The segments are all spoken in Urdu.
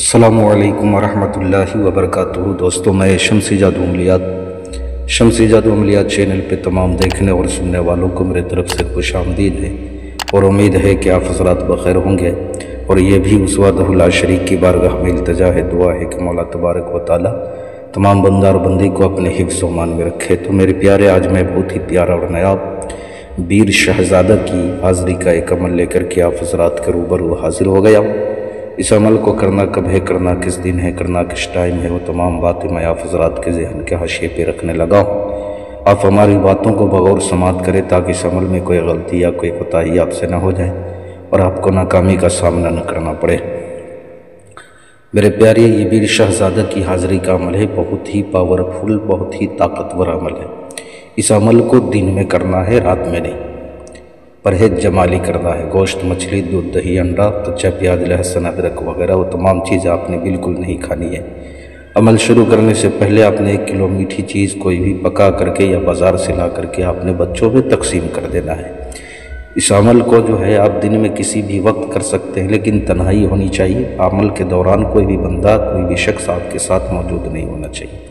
السلام علیکم ورحمۃ اللہ وبرکاتہ۔ دوستوں، میں شمسی جادو عملیات چینل پہ تمام دیکھنے اور سننے والوں کو میرے طرف سے خوش آمدید ہے اور امید ہے کہ آپ حضرات بخیر ہوں گے۔ اور یہ بھی اس وحدہ لا شریک کی بارگاہ میں التجا ہے، دعا ہے کہ مولا تبارک و تعالی تمام بندہ اور بندی کو اپنے حفظ و امان میں رکھے۔ تو میرے پیارے، آج میں بہت ہی پیارا اور نایاب بیر شہزادہ کی حاضری کا ایک عمل لے کر کے آپ حضرات کے روبرو حاضر ہو گیا۔ اس عمل کو کرنا کب ہے، کرنا کس دن ہے، کرنا کس ٹائم ہے، وہ تمام باتیں میں آپ حضرات کے ذہن کے حاشیے پہ رکھنے لگا ہوں۔ آپ ہماری باتوں کو بغور سماعت کریں تاکہ اس عمل میں کوئی غلطی یا کوئی کوتاہی آپ سے نہ ہو جائے اور آپ کو ناکامی کا سامنا نہ کرنا پڑے۔ میرے پیارے، یہ بیر شہزادہ کی حاضری کا عمل ہے، بہت ہی پاورفل، بہت ہی طاقتور عمل ہے۔ اس عمل کو دن میں کرنا ہے، رات میں نہیں۔ پرہیز جمالی کرنا ہے، گوشت، مچھلی، دودھ، دہی، انڈا، کچا پیاز، لہسن، ادرک وغیرہ وہ تمام چیزیں آپ نے بالکل نہیں کھانی ہے۔ عمل شروع کرنے سے پہلے آپ نے 1 کلو میٹھی چیز کوئی بھی پکا کر کے یا بازار سے لا کر کے آپ نے بچوں میں تقسیم کر دینا ہے۔ اس عمل کو جو ہے آپ دن میں کسی بھی وقت کر سکتے ہیں، لیکن تنہائی ہونی چاہیے۔ عمل کے دوران کوئی بھی بندہ، کوئی بھی شخص آپ کے ساتھ موجود نہیں ہونا چاہیے۔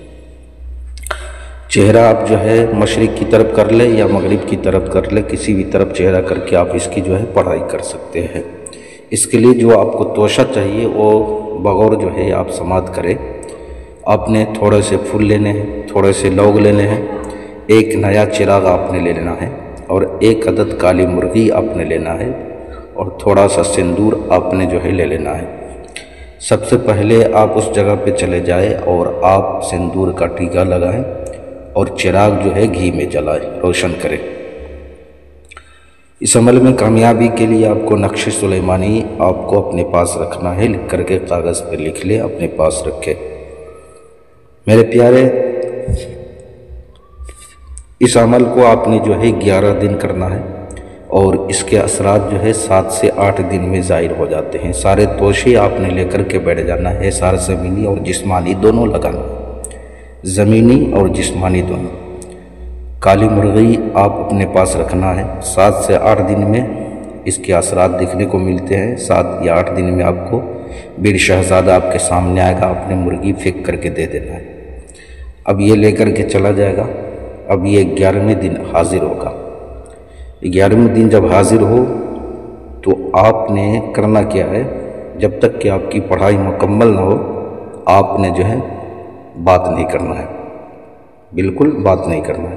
چہرہ آپ جو ہے مشرق کی طرف کر لے یا مغرب کی طرف کر لے، کسی بھی طرف چہرہ کر کے آپ اس کی جو ہے پڑھائی کر سکتے ہیں۔ اس کے لیے جو آپ کو توشہ چاہیے وہ بغور جو ہے آپ سماعت کریں۔ آپ نے تھوڑے سے پھول لینے ہیں، تھوڑے سے لونگ لینے ہیں، 1 نیا چراغ آپ نے لے لینا ہے اور 1 عدد کالی مرغی آپ نے لینا ہے اور تھوڑا سا سندور آپ نے جو ہے لے لینا ہے۔ سب سے پہلے آپ اس جگہ پہ چلے جائیں اور آپ سندور کا ٹیکا لگائیں اور چراغ جو ہے گھی میں جلائیں، روشن کریں۔ اس عمل میں کامیابی کے لیے آپ کو نقش سلیمانی آپ کو اپنے پاس رکھنا ہے، لکھ کر کے کاغذ پہ لکھ لیں، اپنے پاس رکھیں۔ میرے پیارے، اس عمل کو آپ نے جو ہے 11 دن کرنا ہے اور اس کے اثرات جو ہے 7 سے 8 دن میں ظاہر ہو جاتے ہیں۔ سارے توشے آپ نے لے کر کے بیٹھ جانا ہے، سارے زمینی اور جسمانی دونوں لگانا ہے، زمینی اور جسمانی دونوں۔ کالی مرغی آپ اپنے پاس رکھنا ہے۔ 7 سے 8 دن میں اس کے اثرات دیکھنے کو ملتے ہیں۔ 7 یا 8 دن میں آپ کو بیر شہزادہ آپ کے سامنے آئے گا، اپنے مرغی پھینک کر کے دے دینا ہے۔ اب یہ لے کر کے چلا جائے گا۔ اب یہ 11ویں دن حاضر ہوگا۔ 11ویں دن جب حاضر ہو تو آپ نے کرنا کیا ہے، جب تک کہ آپ کی پڑھائی مکمل نہ ہو آپ نے جو ہے بات نہیں کرنا ہے، بالکل بات نہیں کرنا ہے۔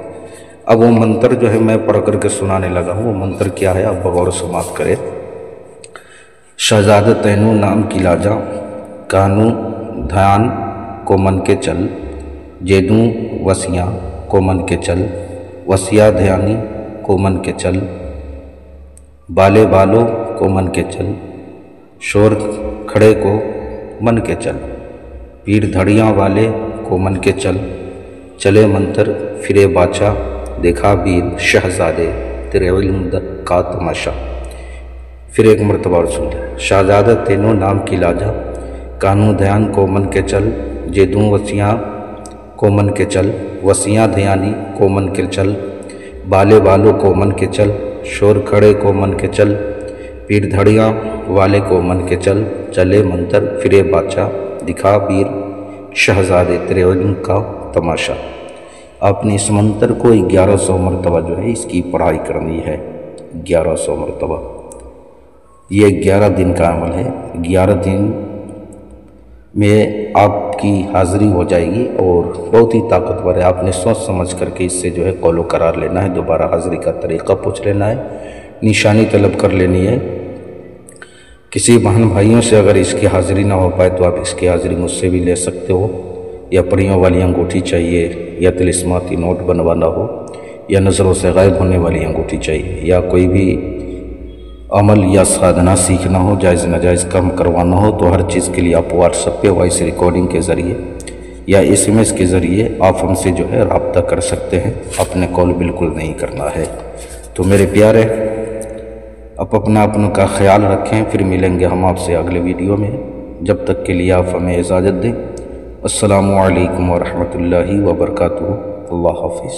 اب وہ منتر جو ہے میں پڑھ کر کے سنانے لگا ہوں، وہ منتر کیا ہے آپ بغور سماعت کریں۔ شہزادہ تینو نام کی لاجا، کانو دھیان کو من کے چل، جیدوں وسیاں کو من کے چل، وسیاں دھیانی کو من کے چل، بالے بالوں کو من کے چل، شور کھڑے کو من کے چل، پیر دھڑیاں والے کو من کے چل، چلے منتر پھرے باچا، دیکھا بیر شہزادے تیرے علم کا تماشا۔ پھر ایک مرتبہ اور سن لیں۔ شہزادہ تینوں نام کی لاجا، کانوں دھیان کو من کے چل، جیدوں وسیاں کو من کے چل، وسیاں دھیانی کو من کے چل، بالے بالوں کو من کے چل، شور کھڑے کو من کے چل، پیر دھڑیاں والے کو من کے چل، چلے منتر پھرے باچا، دکھا بیر شہزادے تیرے علم کا تماشا۔ آپ نے اس منتر کو 1100 مرتبہ جو ہے اس کی پڑھائی کرنی ہے، 1100 مرتبہ۔ یہ 11 دن کا عمل ہے۔ 11 دن میں آپ کی حاضری ہو جائے گی اور بہت ہی طاقتور ہے۔ آپ نے سوچ سمجھ کر کے اس سے جو ہے قول و قرار لینا ہے، دوبارہ حاضری کا طریقہ پوچھ لینا ہے، نشانی طلب کر لینی ہے۔ کسی بہن بھائیوں سے اگر اس کی حاضری نہ ہو پائے تو آپ اس کی حاضری مجھ سے بھی لے سکتے ہو، یا پریوں والی انگوٹھی چاہیے، یا طلسماتی نوٹ بنوانا ہو، یا نظروں سے غائب ہونے والی انگوٹھی چاہیے، یا کوئی بھی عمل یا سادھنا سیکھنا ہو، جائز ناجائز کام کروانا ہو، تو ہر چیز کے لیے آپ واٹس ایپ پہ وائس ریکارڈنگ کے ذریعے یا SMS کے ذریعے آپ ہم سے جو ہے رابطہ کر سکتے ہیں۔ اپنے کال بالکل نہیں کرنا ہے۔ تو میرے پیارے، آپ اپنا کا خیال رکھیں، پھر ملیں گے ہم آپ سے اگلے ویڈیو میں۔ جب تک کے لیے آپ ہمیں اجازت دیں۔ السلام علیکم ورحمۃ اللہ وبرکاتہ۔ اللہ حافظ۔